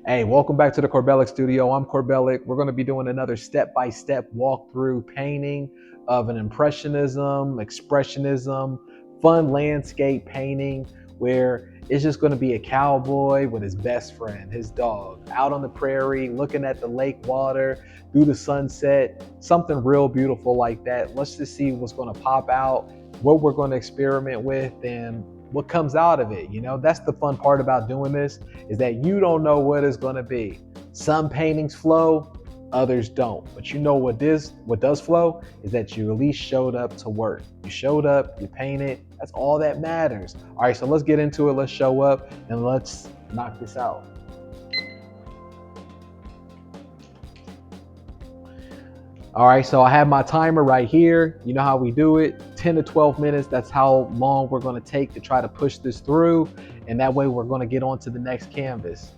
Hey, welcome back to the Corbellic studio. I'm Corbellic. We're going to be doing another step-by-step walkthrough painting of an impressionism, expressionism, fun landscape painting where it's just going to be a cowboy with his best friend, his dog, out on the prairie, looking at the lake water through the sunset, something real beautiful like that. Let's just see what's going to pop out, what we're going to experiment with, and what comes out of it. That's the fun part about doing this, is that you don't know what it's going to be. Some paintings flow, others don't. But what does flow is that you at least showed up to work. You showed up, you painted. That's all that matters. All right, so let's get into it. Let's show up and let's knock this out. All right, so I have my timer right here. You know how we do it, 10 to 12 minutes. That's how long we're gonna take to try to push this through. And that way we're gonna get on to the next canvas.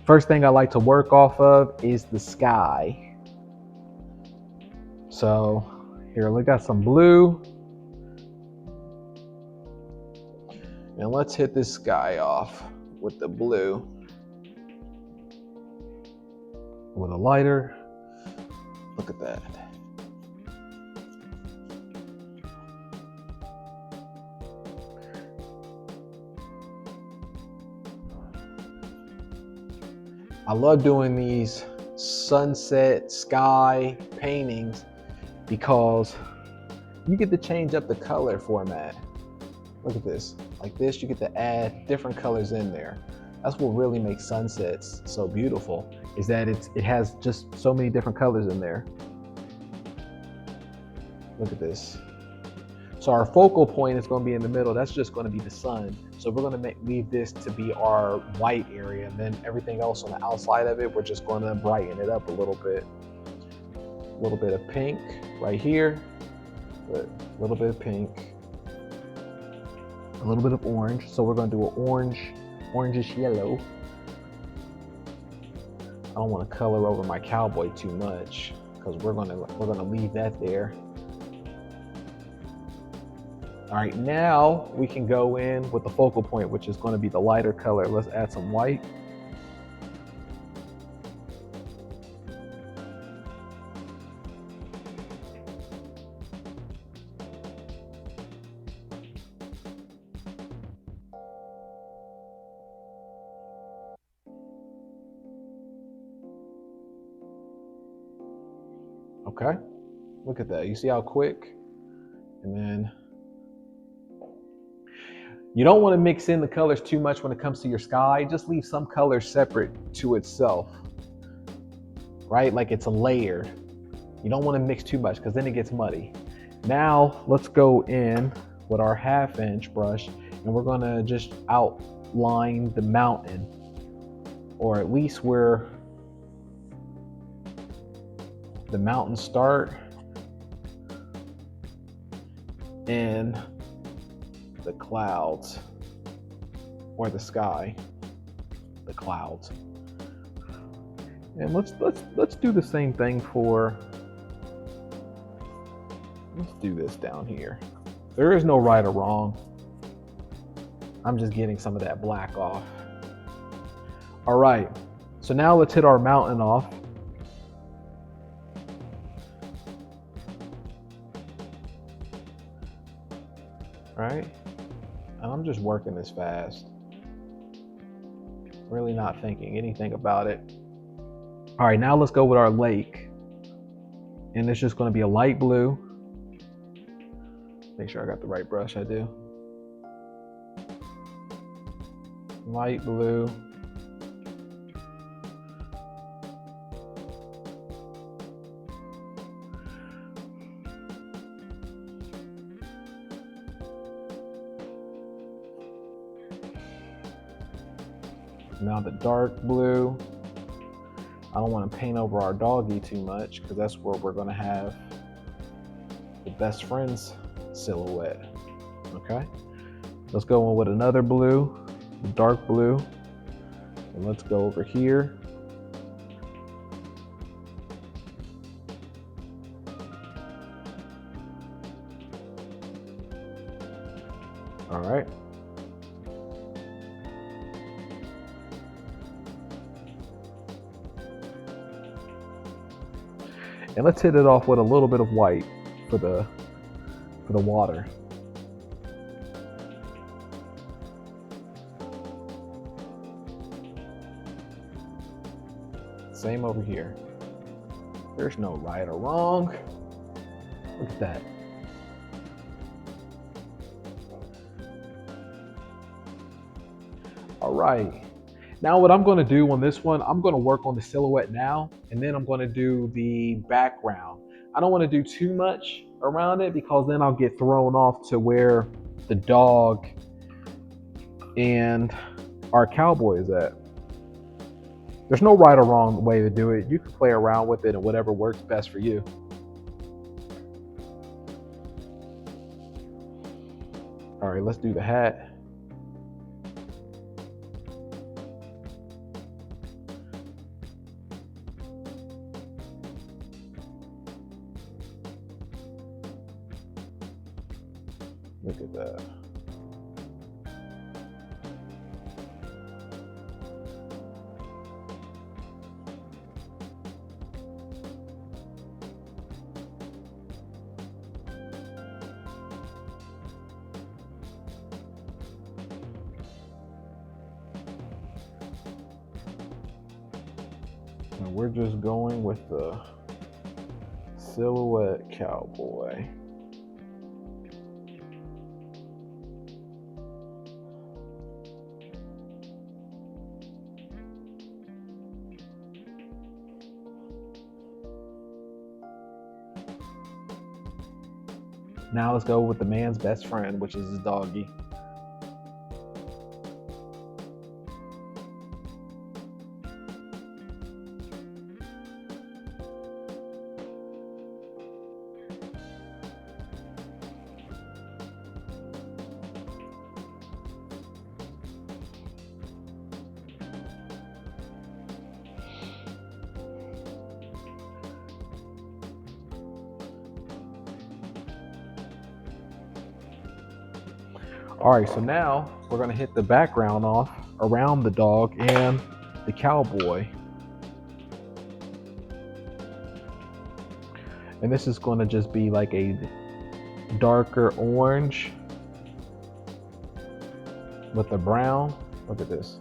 First thing I like to work off of is the sky. So here, we got some blue. And let's hit this sky off with the blue. With a lighter. Look at that. I love doing these sunset sky paintings because you get to change up the color format. Look at this. Like this, you get to add different colors in there. That's what really makes sunsets so beautiful, is that it has just so many different colors in there. Look at this. So our focal point is going to be in the middle. That's just going to be the sun. So we're going to leave this to be our white area, and then everything else on the outside of it, we're just going to brighten it up a little bit. A little bit of pink right here. Good. A little bit of pink. A little bit of orange. So we're going to do an orangish yellow. I don't want to color over my cowboy too much because we're going to leave that there. All right, now we can go in with the focal point, which is going to be the lighter color. Let's add some white. Okay, look at that. You see how quick? And then you don't want to mix in the colors too much when it comes to your sky. Just leave some colors separate to itself, right? Like it's a layer. You don't want to mix too much because then it gets muddy. Now let's go in with our 1/2 inch brush and we're going to just outline the mountain, or at least where the mountains start and the clouds, or the sky, the clouds. And let's do the same thing for, let's do this down here. There is no right or wrong. I'm just getting some of that black off. All right, so now let's hit our mountain off. All right, and I'm just working this fast. Really not thinking anything about it. All right, now let's go with our lake. And it's just gonna be a light blue. Make sure I got the right brush, I do. Light blue. Now the dark blue. I don't want to paint over our doggy too much because that's where we're going to have the best friend's silhouette. Okay, let's go in with another blue, dark blue, and let's go over here. All right. And let's hit it off with a little bit of white for the water. Same over here. There's no right or wrong. Look at that. All right. Now what I'm going to do on this one, I'm going to work on the silhouette now, and then I'm going to do the background. I don't want to do too much around it because then I'll get thrown off to where the dog and our cowboy is at. There's no right or wrong way to do it. You can play around with it and whatever works best for you. All right, let's do the hat. Look at that. And we're just going with the silhouette cowboy. Now let's go with the man's best friend, which is his doggy. All right, so now we're gonna hit the background off around the dog and the cowboy. And this is gonna just be like a darker orange with the brown. Look at this.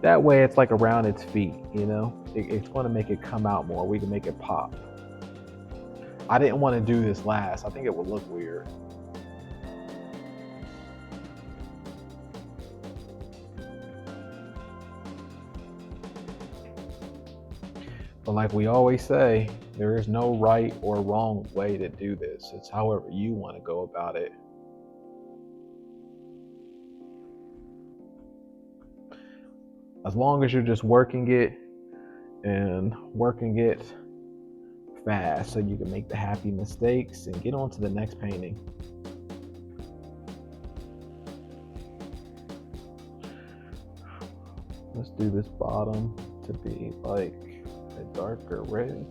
That way it's like around its feet, you know? It's gonna make it come out more. We can make it pop. I didn't want to do this last. I think it would look weird. But like we always say, there is no right or wrong way to do this. It's however you want to go about it. As long as you're just working it and working it fast so you can make the happy mistakes and get on to the next painting. Let's do this bottom to be like a darker red.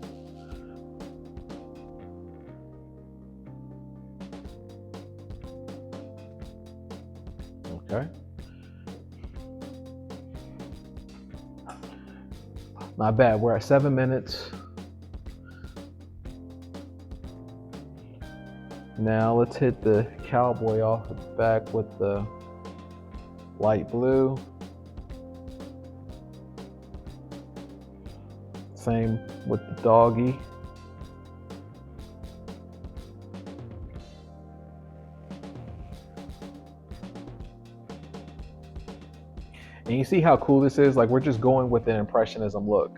Okay. Not bad. We're at 7 minutes. Now let's hit the cowboy off the back with the light blue. Same with the doggy. And you see how cool this is? Like, we're just going with an impressionism look.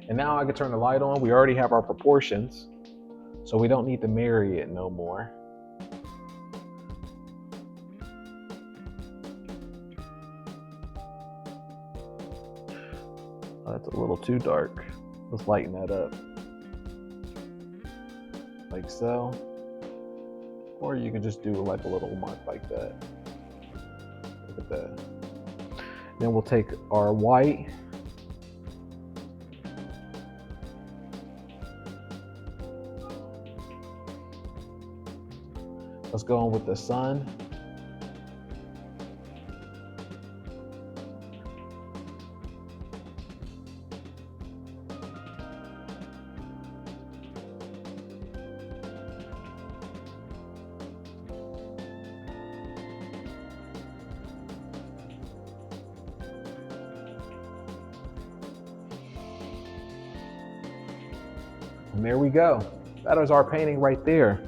And now I can turn the light on. We already have our proportions, so we don't need to marry it no more. Oh, that's a little too dark. Let's lighten that up. Like so. Or you can just do like a little mark like that. Look at that. Then we'll take our white. Let's go on with the sun. And there we go. That is our painting right there.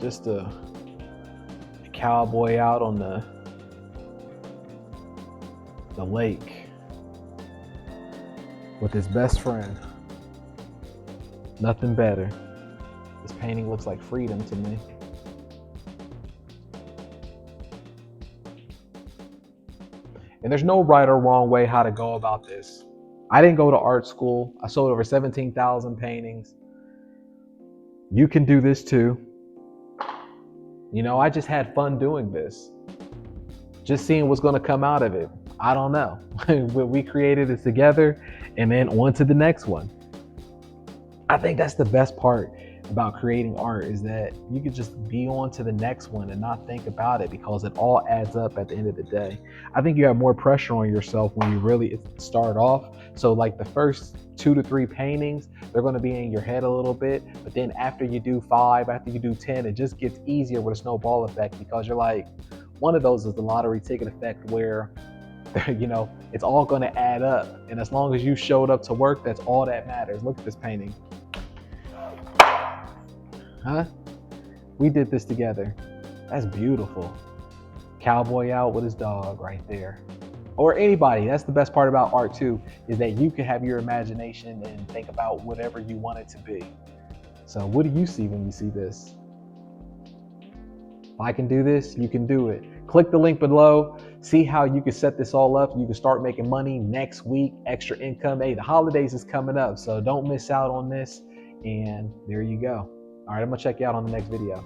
Just a cowboy out on the lake with his best friend. Nothing better. This painting looks like freedom to me. And there's no right or wrong way how to go about this. I didn't go to art school. I sold over 17,000 paintings. You can do this too. You know, I just had fun doing this. Just seeing what's going to come out of it. I don't know. We created it together and then on to the next one. I think that's the best part about creating art, is that you could just be on to the next one and not think about it, because it all adds up at the end of the day. I think you have more pressure on yourself when you really start off. So like the first 2 to 3 paintings, they're going to be in your head a little bit, but then after you do 5, after you do 10, it just gets easier with a snowball effect, because you're like, one of those is the lottery ticket effect, where you know, it's all going to add up. And as long as you showed up to work, that's all that matters. Look at this painting. Huh? We did this together. That's beautiful. Cowboy out with his dog right there. Or anybody. That's the best part about art too, is that you can have your imagination and think about whatever you want it to be. So what do you see when you see this? If I can do this, you can do it. Click the link below. See how you can set this all up. You can start making money next week, extra income. Hey, the holidays is coming up, so don't miss out on this. And there you go. All right, I'm gonna check you out on the next video.